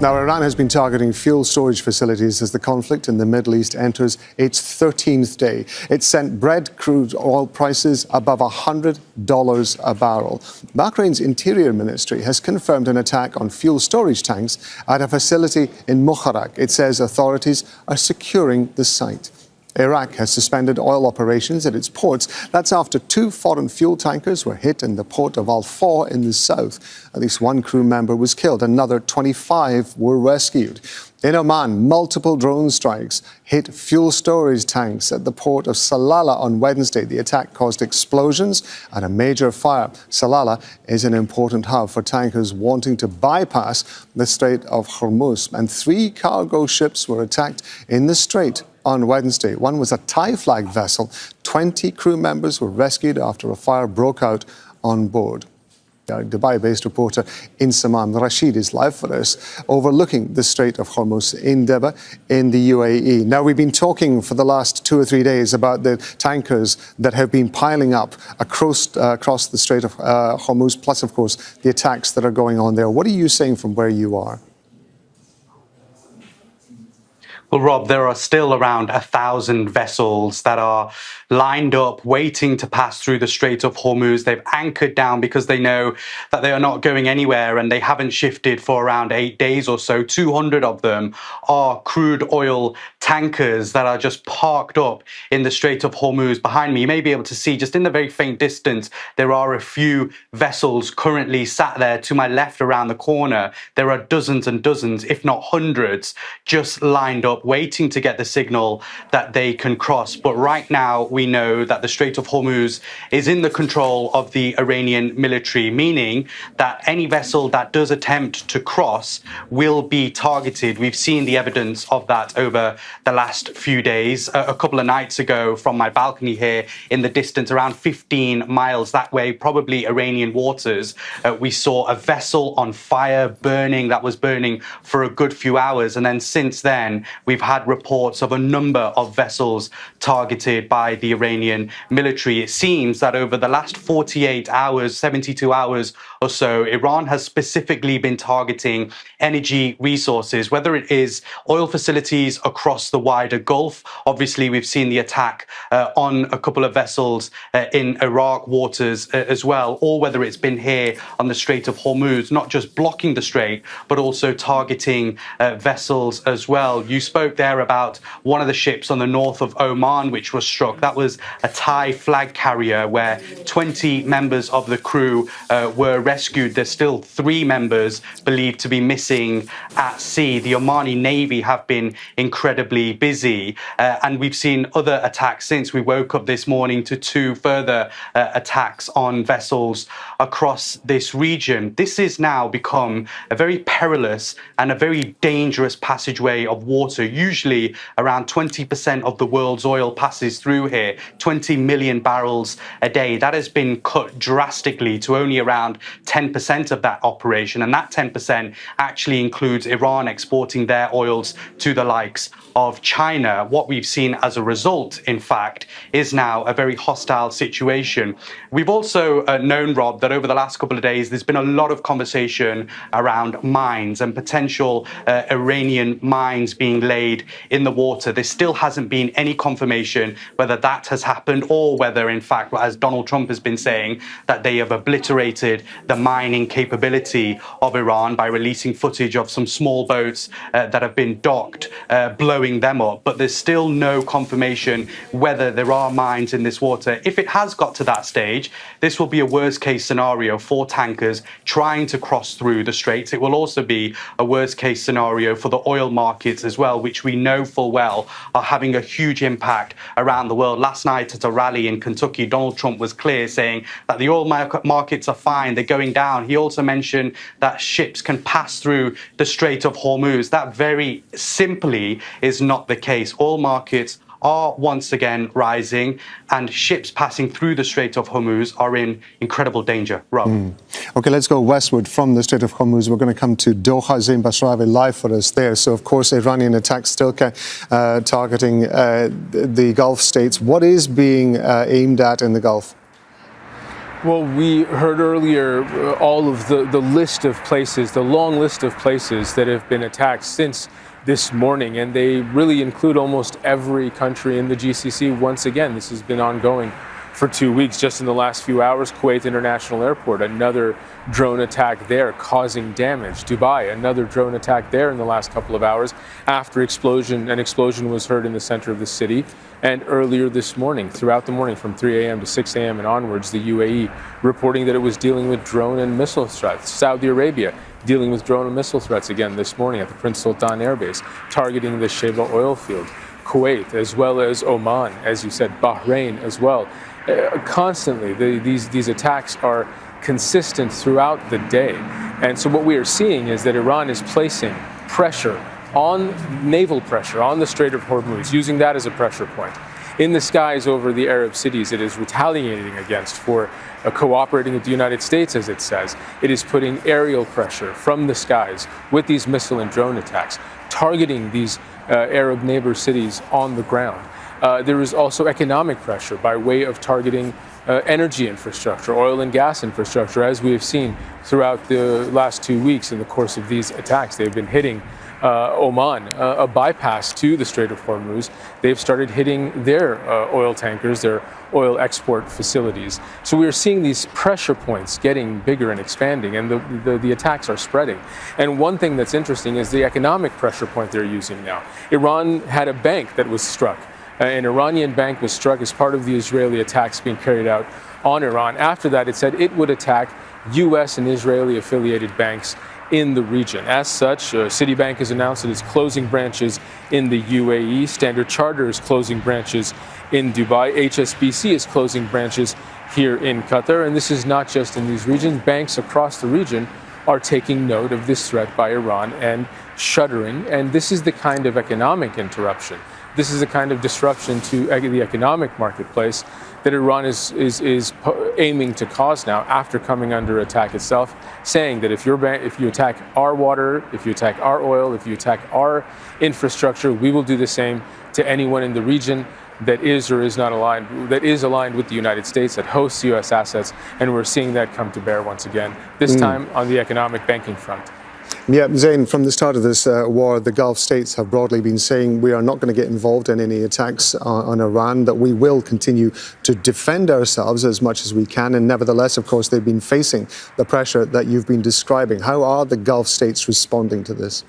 Now, Iran has been targeting fuel storage facilities as the conflict in the Middle East enters its 13th day. It sent Brent crude oil prices above $100 a barrel. Bahrain's Interior Ministry has confirmed an attack on fuel storage tanks at a facility in Mukharak. It says authorities are securing the site. Iraq has suspended oil operations at its ports. That's after 2 foreign fuel tankers were hit in the port of Al-Faw in the south. At least 1 crew member was killed. Another 25 were rescued. In Oman, multiple drone strikes hit fuel storage tanks at the port of Salalah on Wednesday. The attack caused explosions and a major fire. Salalah is an important hub for tankers wanting to bypass the Strait of Hormuz. And 3 cargo ships were attacked in the strait on Wednesday. One was a Thai-flagged vessel. 20 crew members were rescued after a fire broke out on board. Our Dubai-based reporter Inzamam Rashid is live for us, overlooking the Strait of Hormuz in Dibba in the UAE. Now, we've been talking for the last 2 or 3 days about the tankers that have been piling up across the Strait of Hormuz, plus, of course, the attacks that are going on there. What are you saying from where you are? Well, Rob, there are still around 1,000 vessels that are lined up, waiting to pass through the Strait of Hormuz. They've anchored down because they know that they are not going anywhere, and they haven't shifted for around 8 days or so. 200 of them are crude oil tankers that are just parked up in the Strait of Hormuz. Behind me, you may be able to see just in the very faint distance, there are a few vessels currently sat there to my left around the corner. There are dozens and dozens, if not hundreds, just lined up, waiting to get the signal that they can cross. But right now, we know that the Strait of Hormuz is in the control of the Iranian military, meaning that any vessel that does attempt to cross will be targeted. We've seen the evidence of that over the last few days. A couple of nights ago, from my balcony here in the distance, around 15 miles that way, probably Iranian waters, we saw a vessel on fire, burning, that was burning for a good few hours. And then since then, we've had reports of a number of vessels targeted by the Iranian military. It seems that over the last 48 hours, 72 hours or so, Iran has specifically been targeting energy resources, whether it is oil facilities across the wider Gulf. Obviously, we've seen the attack on a couple of vessels in Iraq waters as well, or whether it's been here on the Strait of Hormuz, not just blocking the strait, but also targeting vessels as well. You spoke there about one of the ships on the north of Oman, which was struck. That was a Thai flag carrier where 20 members of the crew were rescued. There's still 3 members believed to be missing at sea. The Omani Navy have been incredibly busy, and we've seen other attacks since we woke up this morning to 2 further attacks on vessels across this region. This has now become a very perilous and a very dangerous passageway of water. Usually around 20% of the world's oil passes through here, 20 million barrels a day. That has been cut drastically to only around 10% of that operation, and that 10% actually includes Iran exporting their oils to the likes of China. What we've seen as a result, in fact, is now a very hostile situation. We've also known, Rob, that over the last couple of days, there's been a lot of conversation around mines and potential Iranian mines being laid in the water. There still hasn't been any confirmation whether that has happened, or whether, in fact, as Donald Trump has been saying, that they have obliterated the mining capability of Iran by releasing footage of some small boats that have been docked, blowing them up. But there's still no confirmation whether there are mines in this water. If it has got to that stage, this will be a worst case scenario for tankers trying to cross through the straits. It will also be a worst case scenario for the oil markets as well, which we know full well are having a huge impact around the world. Last night at a rally in Kentucky, Donald Trump was clear, saying that the oil markets are fine, they're going down. He also mentioned that ships can pass through the Strait of Hormuz. That very simply is not the case. Oil markets are once again rising, and ships passing through the Strait of Hormuz are in incredible danger. Rob. Okay, let's go westward from the Strait of Hormuz. We're going to come to Doha. Zein Basravi live for us there. So, of course, Iranian attacks still targeting the Gulf states. What is being aimed at in the Gulf? Well, we heard earlier all of the list of places, the long list of places that have been attacked since this morning, and they really include almost every country in the GCC. Once again, this has been ongoing for 2 weeks. Just in the last few hours, Kuwait International Airport, another drone attack there causing damage. Dubai, another drone attack there in the last couple of hours after an explosion was heard in the center of the city. And earlier this morning, throughout the morning from 3 a.m. to 6 a.m. and onwards, the UAE reporting that it was dealing with drone and missile threats. Saudi Arabia dealing with drone and missile threats again this morning at the Prince Sultan Air Base, targeting the Sheba oil field. Kuwait, as well as Oman, as you said, Bahrain as well. Constantly, these attacks are consistent throughout the day. And so what we are seeing is that Iran is placing pressure naval pressure on the Strait of Hormuz, using that as a pressure point. In the skies over the Arab cities, it is retaliating against for cooperating with the United States, as it says. It is putting aerial pressure from the skies with these missile and drone attacks, targeting these Arab neighbor cities on the ground. There is also economic pressure by way of targeting energy infrastructure, oil and gas infrastructure, as we have seen throughout the last 2 weeks in the course of these attacks. They've been hitting Oman, a bypass to the Strait of Hormuz. They've started hitting their oil tankers, their oil export facilities. So we are seeing these pressure points getting bigger and expanding, and the attacks are spreading. And one thing that's interesting is the economic pressure point they're using now. Iran had a bank that was struck. An Iranian bank was struck as part of the Israeli attacks being carried out on Iran. After that, it said it would attack U.S. and Israeli-affiliated banks in the region. As such, Citibank has announced that it's closing branches in the UAE. Standard Chartered is closing branches in Dubai. HSBC is closing branches here in Qatar. And this is not just in these regions. Banks across the region are taking note of this threat by Iran and shuddering. And this is the kind of economic interruption. This is the kind of disruption to the economic marketplace that Iran is aiming to cause now after coming under attack itself, saying that if you attack our water, if you attack our oil, if you attack our infrastructure, we will do the same to anyone in the region that is or is not aligned, that is aligned with the United States, that hosts U.S. assets, and we're seeing that come to bear once again, this time on the economic banking front. Yeah, Zein, from the start of this war, the Gulf states have broadly been saying we are not going to get involved in any attacks on Iran, that we will continue to defend ourselves as much as we can. And nevertheless, of course, they've been facing the pressure that you've been describing. How are the Gulf states responding to this?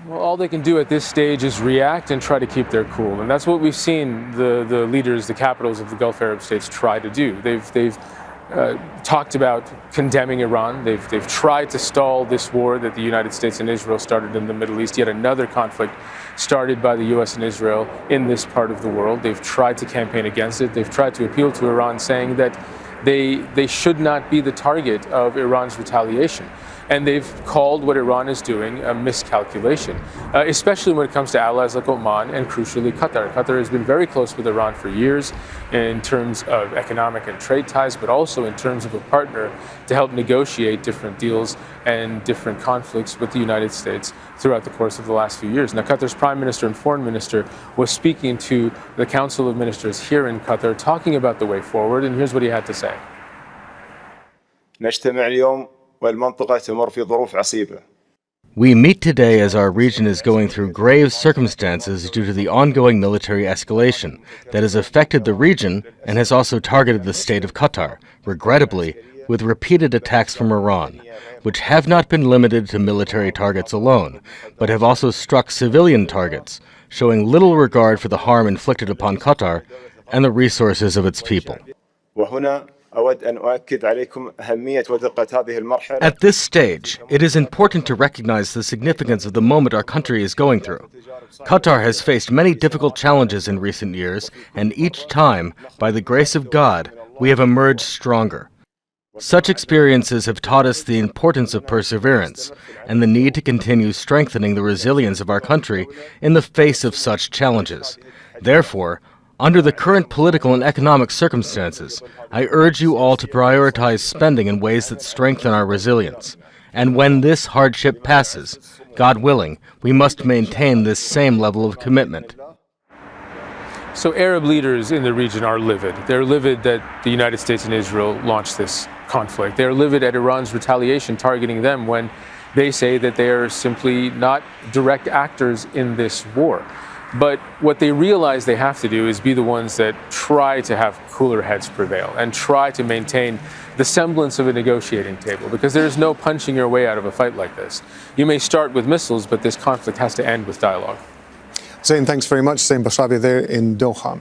Well, all they can do at this stage is react and try to keep their cool. And that's what we've seen the leaders, the capitals of the Gulf Arab states try to do. They've talked about condemning Iran. They've tried to stall this war that the United States and Israel started in the Middle East, yet another conflict started by the U.S. and Israel in this part of the world. They've tried to campaign against it. They've tried to appeal to Iran, saying that they should not be the target of Iran's retaliation. And they've called what Iran is doing a miscalculation, especially when it comes to allies like Oman and crucially Qatar. Qatar has been very close with Iran for years in terms of economic and trade ties, but also in terms of a partner to help negotiate different deals and different conflicts with the United States throughout the course of the last few years. Now, Qatar's Prime Minister and Foreign Minister was speaking to the Council of Ministers here in Qatar, talking about the way forward, and here's what he had to say. We meet today as our region is going through grave circumstances due to the ongoing military escalation that has affected the region and has also targeted the state of Qatar, regrettably, with repeated attacks from Iran, which have not been limited to military targets alone, but have also struck civilian targets, showing little regard for the harm inflicted upon Qatar and the resources of its people. At this stage, it is important to recognize the significance of the moment our country is going through. Qatar has faced many difficult challenges in recent years, and each time, by the grace of God, we have emerged stronger. Such experiences have taught us the importance of perseverance and the need to continue strengthening the resilience of our country in the face of such challenges. Therefore, under the current political and economic circumstances, I urge you all to prioritize spending in ways that strengthen our resilience. And when this hardship passes, God willing, we must maintain this same level of commitment. So Arab leaders in the region are livid. They're livid that the United States and Israel launched this conflict. They're livid at Iran's retaliation targeting them when they say that they are simply not direct actors in this war. But what they realize they have to do is be the ones that try to have cooler heads prevail and try to maintain the semblance of a negotiating table, because there is no punching your way out of a fight like this. You may start with missiles, but this conflict has to end with dialogue. Zein, thanks very much. Zein Basravi there in Doha.